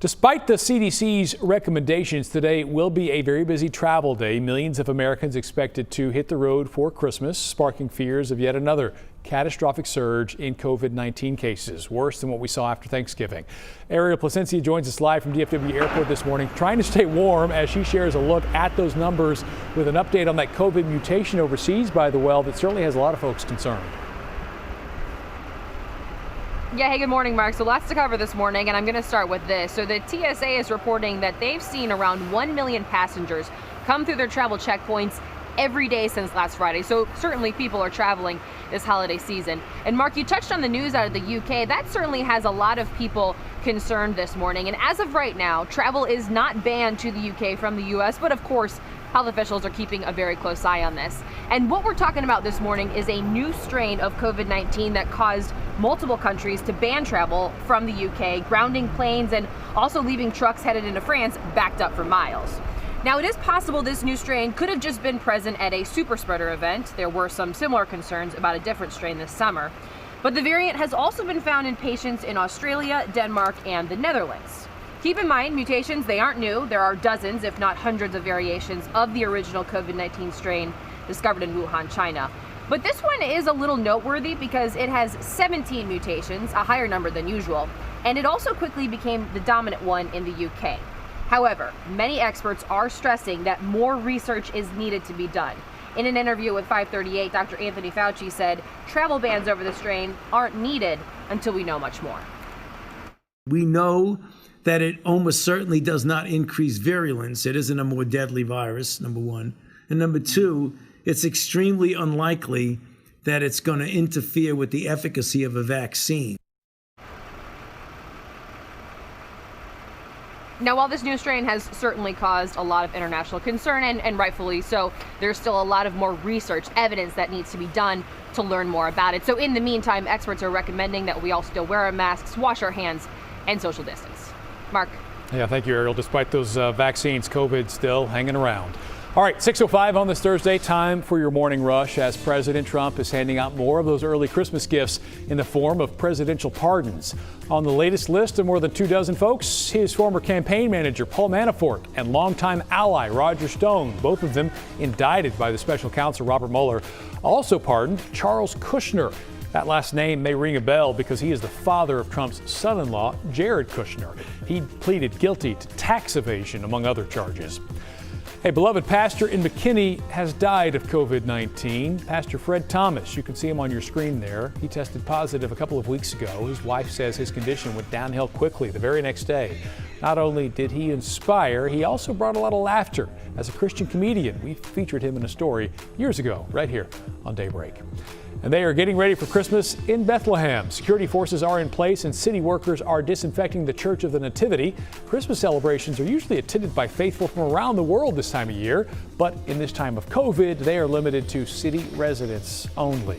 Despite the CDC's recommendations, today will be a very busy travel day. Millions of Americans expected to hit the road for Christmas, sparking fears of yet another catastrophic surge in COVID-19 cases, worse than what we saw after Thanksgiving. Ariel Placencia joins us live from DFW Airport this morning, trying to stay warm as she shares a look at those numbers with an update on that COVID mutation overseas by the well that certainly has a lot of folks concerned. Yeah, hey, good morning, Mark. So lots to cover this morning, and I'm going to start with this. So the TSA is reporting that they've seen around 1 million passengers come through their travel checkpoints every day since last Friday. So certainly people are traveling this holiday season. And Mark, you touched on the news out of the UK. That certainly has a lot of people concerned this morning. And as of right now, travel is not banned to the UK from the US, but of course, health officials are keeping a very close eye on this. And what we're talking about this morning is a new strain of COVID-19 that caused multiple countries to ban travel from the UK, grounding planes and also leaving trucks headed into France backed up for miles. Now, it is possible this new strain could have just been present at a super spreader event. There were some similar concerns about a different strain this summer. But the variant has also been found in patients in Australia, Denmark, and the Netherlands. Keep in mind, mutations, they aren't new. There are dozens, if not hundreds of variations of the original COVID-19 strain discovered in Wuhan, China. But this one is a little noteworthy because it has 17 mutations, a higher number than usual, and it also quickly became the dominant one in the UK. However, many experts are stressing that more research is needed to be done. In an interview with 538, Dr. Anthony Fauci said travel bans over the strain aren't needed until we know much more. We know that it almost certainly does not increase virulence. It isn't a more deadly virus, number one. And number two, it's extremely unlikely that it's going to interfere with the efficacy of a vaccine. Now, while this new strain has certainly caused a lot of international concern, and rightfully so, there's still a lot of more research evidence that needs to be done to learn more about it. So in the meantime, experts are recommending that we all still wear our masks, wash our hands, and social distance. Mark. Yeah, thank you, Ariel. Despite those vaccines, COVID still hanging around. All right, 6:05 on this Thursday, time for your morning rush as President Trump is handing out more of those early Christmas gifts in the form of presidential pardons. On the latest list of more than 24 folks, his former campaign manager, Paul Manafort, and longtime ally, Roger Stone, both of them indicted by the special counsel, Robert Mueller. Also pardoned, Charles Kushner. That last name may ring a bell because he is the father of Trump's son-in-law, Jared Kushner. He pleaded guilty to tax evasion, among other charges. A beloved pastor in McKinney has died of COVID-19. Pastor Fred Thomas, you can see him on your screen there. He tested positive a couple of weeks ago. His wife says his condition went downhill quickly the very next day. Not only did he inspire, he also brought a lot of laughter. As a Christian comedian, we featured him in a story years ago, right here on Daybreak. And they are getting ready for Christmas in Bethlehem. Security forces are in place and city workers are disinfecting the Church of the Nativity. Christmas celebrations are usually attended by faithful from around the world this time of year, but in this time of COVID, they are limited to city residents only.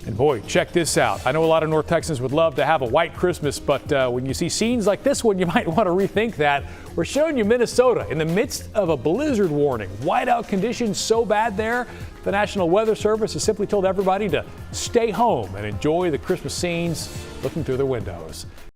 And boy, check this out. I know a lot of North Texans would love to have a white Christmas, but when you see scenes like this one, you might want to rethink that. We're showing you Minnesota in the midst of a blizzard warning. Whiteout conditions so bad there, the National Weather Service has simply told everybody to stay home and enjoy the Christmas scenes looking through their windows.